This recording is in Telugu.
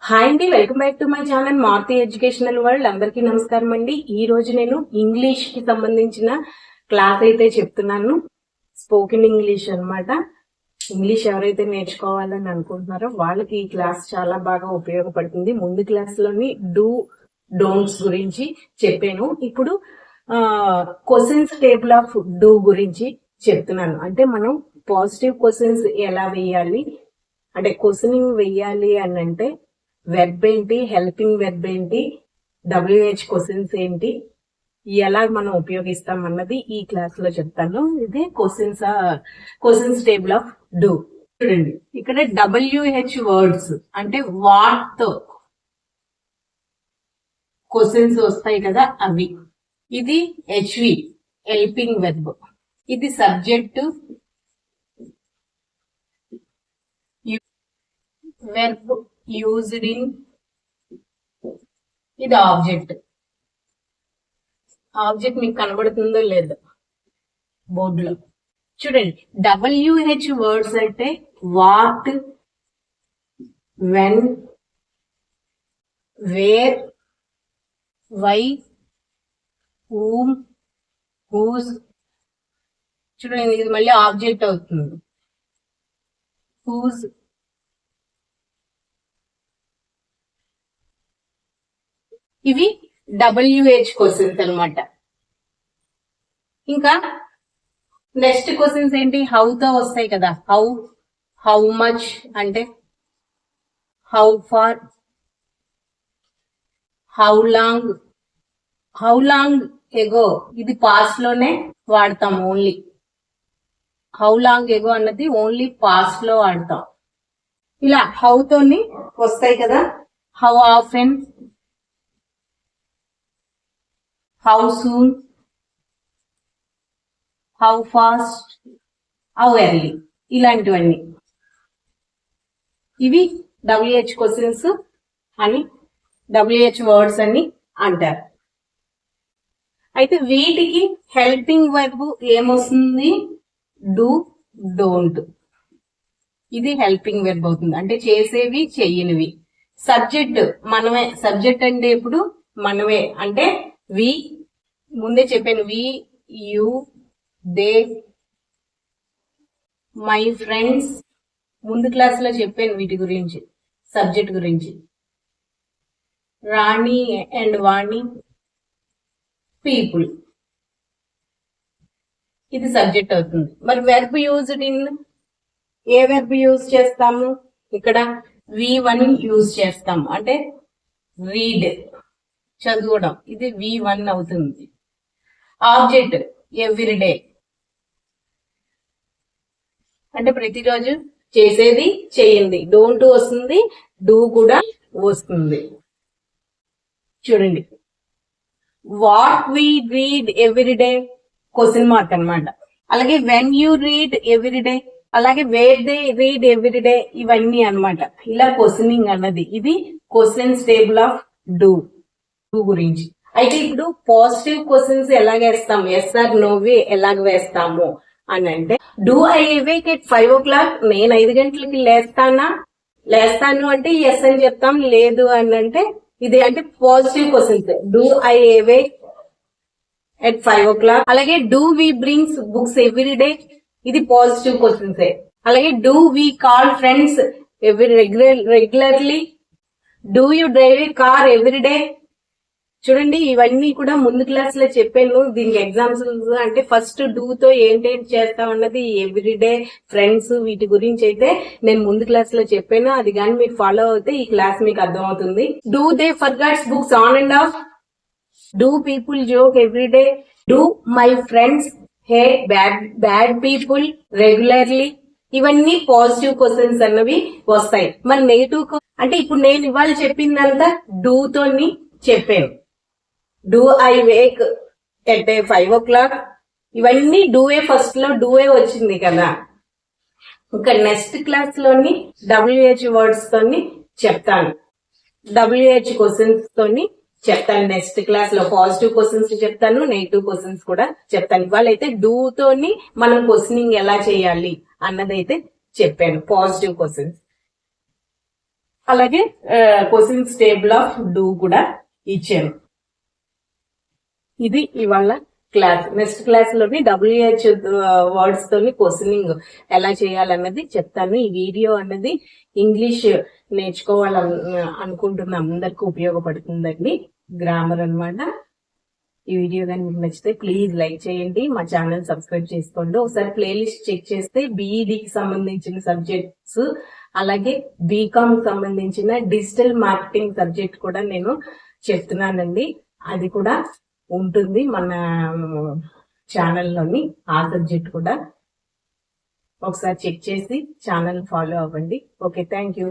హాయ్ అండి, welcome back to my channel Maruti educational world. అందరికీ నమస్కారం అండి. ఈ రోజు నేను ఇంగ్లీష్ కి సంబంధించిన క్లాస్ అయితే చెప్తున్నాను. స్పోకెన్ ఇంగ్లీష్ అన్నమాట. ఇంగ్లీష్ ఎవరైతే నేర్చుకోవాలని అనుకుంటున్నారో వాళ్ళకి ఈ క్లాస్ చాలా బాగా ఉపయోగపడుతుంది. ముందు క్లాస్ లోని డోంట్స్ గురించి చెప్పాను. ఇప్పుడు క్వశ్చన్స్ టేబుల్ ఆఫ్ డూ గురించి చెప్తున్నాను. అంటే మనం పాజిటివ్ క్వశ్చన్స్ ఎలా వేయాలి, అంటే క్వశ్చనింగ్ వెయ్యాలి అని అంటే వెర్బ్ ఏంటి, హెల్పింగ్ వెర్బ్ ఏంటి, WH క్వశ్చన్స్ ఏంటి, ఎలా మనం ఉపయోగిస్తాం అన్నది ఈ క్లాస్ లో చెప్తాను. ఇది క్వశ్చన్స్ టేబుల్ ఆఫ్ డూ. చూడండి, ఇక్కడ WH వర్డ్స్ అంటే వాట్ తో క్వశ్చన్స్ వస్తాయి కదా అవి. ఇది HV హెల్పింగ్ వెర్బ్. ఇది సబ్జెక్ట్, వెర్బ్ యూజ్డ్ ఇన్, ఇది ఆబ్జెక్ట్. ఆబ్జెక్ట్ మీకు కనబడుతుందో లేదో బోర్డులో చూడండి. WH వర్డ్స్ అంటే what, when, where, why, whom, whose. చూడండి, ఇది మళ్ళీ ఆబ్జెక్ట్ అవుతుంది. హూజ్, ఇవి WH క్వశ్చన్స్ అన్నమాట. ఇంకా నెక్స్ట్ క్వశ్చన్స్ ఏంటి, హౌ తో వస్తాయి కదా. హౌ మచ్ అంటే how far, how long ago, ఇది పాస్ట్ లోనే వాడతాం ఓన్లీ. హౌ లాంగ్ ఎగో అన్నది ఓన్లీ పాస్ట్ లో వాడతాం. ఇలా హౌ తోని వస్తాయి కదా. How often, how soon, how fast, how early, ఇలాంటివన్నీ ఇవి WH క్వశ్చన్స్ అని, WH వర్డ్స్ అని అంటారు. అయితే వీటికి హెల్పింగ్ వర్బ్ ఏమొస్తుంది, డూ, డోంట్. ఇది హెల్పింగ్ వెర్బ్ అవుతుంది, అంటే చేసేవి చెయ్యనివి. సబ్జెక్ట్ మనమే. సబ్జెక్ట్ అంటే ఇప్పుడు మనమే, అంటే వి, ముందే చెప్పాను, వి, యు, దే, మై ఫ్రెండ్స్. ముందు క్లాస్ లో చెప్పాను వీటి గురించి, సబ్జెక్ట్ గురించి. రాణి అండ్ వాణి, పీపుల్, ఇది సబ్జెక్ట్ అవుతుంది. మరి verb used in, A verb use చేస్తాము, ఇక్కడ V1 యూజ్ చేస్తాము. అంటే రీడ్, చదవడం, ఇది V1 అవుతుంది. ఆబ్జెక్ట్ ఎవ్రీడే, అంటే ప్రతిరోజు చేసేది చేయండి. డోంట్ వస్తుంది, డూ కూడా వస్తుంది. చూడండి, what we read everyday question mark అన్నమాట. అలాగే వెన్ యూ రీడ్ ఎవ్రీడే, అలాగే వేర్ దే రీడ్ ఎవ్రీడే, ఇవన్నీ అన్నమాట. ఇలా క్వశ్చనింగ్ అన్నది. ఇది క్వశ్చన్స్ టేబుల్ ఆఫ్ డూ గురించి. అయితే ఇప్పుడు పాజిటివ్ క్వశ్చన్స్ ఎలాగ వేస్తాము, ఎస్ ఆర్ నో వి ఎలాగ వేస్తాము అని అంటే, do I awake at 5 o'clock, నేను 5 గంటలకి లేస్తాను అంటే ఎస్ అని చెప్తాం. లేదు అని అంటే ఇది అంటే positive questions. Do I awake at 5 o'clock. అలాగే do we brings books everyday, ఇది పాజిటివ్ క్వశ్చన్స్. అలాగే do we call friends regularly, do you drive a car everyday. చూడండి, ఇవన్నీ కూడా ముందు క్లాస్ లో చెప్పాను. దీనికి ఎగ్జాంపుల్స్ అంటే ఫస్ట్ డూ తో ఏంటేంటి చేస్తామన్నది, ఎవ్రీడే, ఫ్రెండ్స్, వీటి గురించి అయితే నేను ముందు క్లాస్ లో చెప్పాను. అది కానీ మీరు ఫాలో అవుతే ఈ క్లాస్ మీకు అర్థం అవుతుంది. Do they forgots books on and off, do people joke everyday, do my friends hate bad people regularly. ఇవన్నీ పాజిటివ్ క్వశ్చన్స్ అన్నవి వస్తాయి. మరి నెగిటివ్ అంటే ఇప్పుడు నేను ఇవాళ చెప్పిందంతా డూ తోని చెప్పాను. Do I Wake at 5 o'clock, ఇవన్నీ డూఏ, ఫస్ట్ లో డూఏ వచ్చింది కదా. ఇంకా నెక్స్ట్ క్లాస్ లోని WH వర్డ్స్ తోని చెప్తాను, WH క్వశ్చన్స్ తోని చెప్తాను. నెక్స్ట్ క్లాస్ లో పాజిటివ్ క్వశ్చన్స్ చెప్తాను, నెగిటివ్ క్వశ్చన్స్ కూడా చెప్తాను. ఇవాళ అయితే డూ తోని మనం క్వశ్చనింగ్ ఎలా చేయాలి అన్నదైతే చెప్పాను, పాజిటివ్ క్వశ్చన్స్. అలాగే క్వశ్చన్స్ టేబుల్ ఆఫ్ డూ కూడా ఇచ్చాను. ఇది ఇవాళ క్లాస్. నెక్స్ట్ క్లాస్ లోని WH వర్డ్స్ తోని క్వశ్చనింగ్ ఎలా చేయాలన్నది చెప్తాను. ఈ వీడియో అన్నది ఇంగ్లీష్ నేర్చుకోవాలని అనుకుంటున్న అందరికి ఉపయోగపడుతుందండి. గ్రామర్ అన్నమాట. ఈ వీడియో కానీ మీకు నచ్చితే ప్లీజ్ లైక్ చేయండి, మా ఛానల్ సబ్స్క్రైబ్ చేసుకోండి. ఒకసారి ప్లేలిస్ట్ చెక్ చేస్తే BEDకి సంబంధించిన సబ్జెక్ట్స్, అలాగే BCom సంబంధించిన డిజిటల్ మార్కెటింగ్ సబ్జెక్ట్ కూడా నేను చెప్తున్నానండి. అది కూడా ఉంటుంది మన ఛానల్లోని. ఆ సబ్జెక్ట్ కూడా ఒకసారి చెక్ చేసి ఛానల్ ఫాలో అవ్వండి. Okay, thank you.